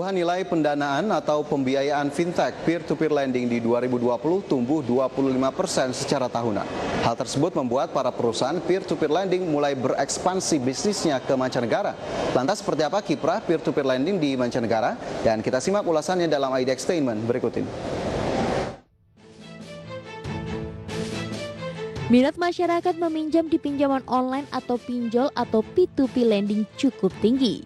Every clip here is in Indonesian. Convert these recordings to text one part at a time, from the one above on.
Pertumbuhan nilai pendanaan atau pembiayaan fintech peer-to-peer lending di 2020 tumbuh 25% secara tahunan. Hal tersebut membuat para perusahaan peer-to-peer lending mulai berekspansi bisnisnya ke mancanegara. Lantas seperti apa kiprah peer-to-peer lending di mancanegara? Dan kita simak ulasannya dalam ID Extainment berikut ini. Minat masyarakat meminjam di pinjaman online atau pinjol atau P2P lending cukup tinggi.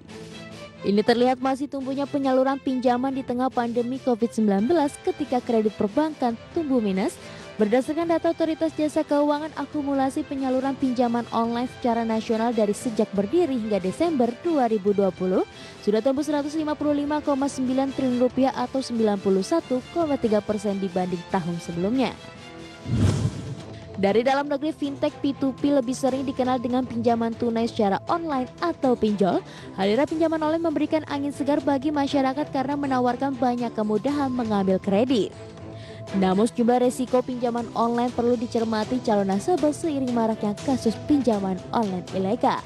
Ini terlihat masih tumbuhnya penyaluran pinjaman di tengah pandemi COVID-19 ketika kredit perbankan tumbuh minus. Berdasarkan data Otoritas Jasa Keuangan, akumulasi penyaluran pinjaman online secara nasional dari sejak berdiri hingga Desember 2020 sudah tembus Rp155,9 triliun atau 91,3% dibanding tahun sebelumnya. Dari dalam negeri, fintech P2P lebih sering dikenal dengan pinjaman tunai secara online atau pinjol. Hadirnya pinjaman online memberikan angin segar bagi masyarakat karena menawarkan banyak kemudahan mengambil kredit. Namun sejumlah resiko pinjaman online perlu dicermati calon nasabah seiring maraknya kasus pinjaman online ilegal.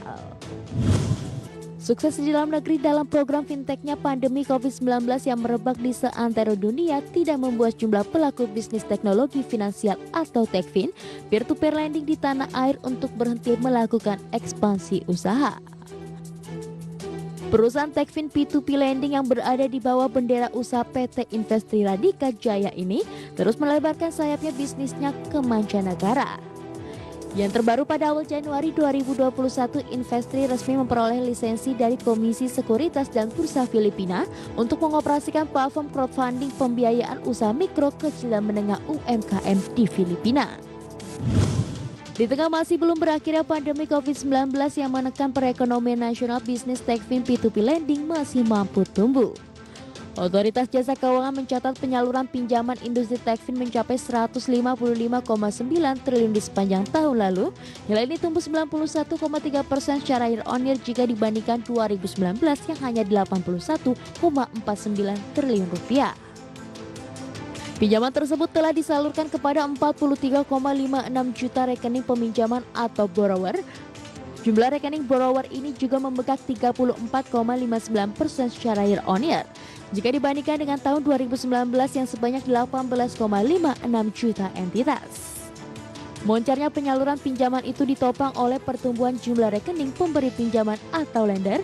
Sukses di dalam negeri dalam program fintechnya, pandemi COVID-19 yang merebak di seantero dunia tidak membuat jumlah pelaku bisnis teknologi finansial atau Techfin peer-to-peer lending di tanah air untuk berhenti melakukan ekspansi usaha. Perusahaan Techfin P2P lending yang berada di bawah bendera usaha PT Investri Radika Jaya ini terus melebarkan sayapnya bisnisnya ke mancanegara. Yang terbaru pada awal Januari 2021, Investri resmi memperoleh lisensi dari Komisi Sekuritas dan Bursa Filipina untuk mengoperasikan platform crowdfunding pembiayaan usaha mikro, kecil dan menengah UMKM di Filipina. Di tengah masih belum berakhirnya pandemi COVID-19 yang menekan perekonomian nasional, bisnis Techfin P2P lending masih mampu tumbuh. Otoritas Jasa Keuangan mencatat penyaluran pinjaman industri Techfin mencapai Rp155,9 triliun di sepanjang tahun lalu. Nilai ini tumbuh 91,3% secara year-on-year jika dibandingkan 2019 yang hanya Rp81,49 triliun. Pinjaman tersebut telah disalurkan kepada 43,56 juta rekening peminjaman atau borrower. Jumlah rekening borrower ini juga membengkak 34,59% secara year-on-year jika dibandingkan dengan tahun 2019 yang sebanyak 18,56 juta entitas. Moncarnya penyaluran pinjaman itu ditopang oleh pertumbuhan jumlah rekening pemberi pinjaman atau lender.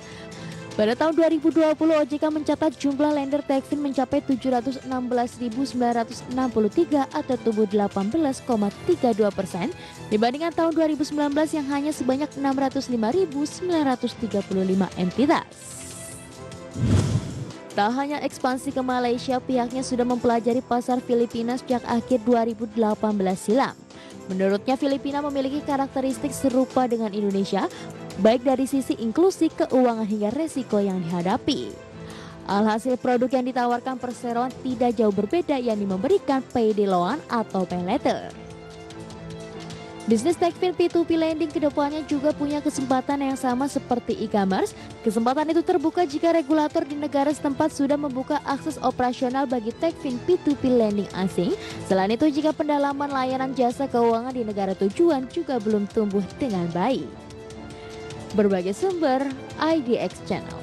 Pada tahun 2020, OJK mencatat jumlah lender Techfin mencapai 716.963 atau tumbuh 18,32% dibandingkan tahun 2019 yang hanya sebanyak 605.935 entitas. Tak hanya ekspansi ke Malaysia, pihaknya sudah mempelajari pasar Filipina sejak akhir 2018 silam. Menurutnya, Filipina memiliki karakteristik serupa dengan Indonesia, baik dari sisi inklusi, keuangan hingga resiko yang dihadapi. Alhasil produk yang ditawarkan perseroan tidak jauh berbeda, yakni memberikan payday loan atau pay later. Bisnis Techfin P2P lending kedepannya juga punya kesempatan yang sama seperti e-commerce. Kesempatan itu terbuka jika regulator di negara setempat sudah membuka akses operasional bagi Techfin P2P lending asing. Selain itu, jika pendalaman layanan jasa keuangan di negara tujuan juga belum tumbuh dengan baik. Berbagai sumber, IDX Channel.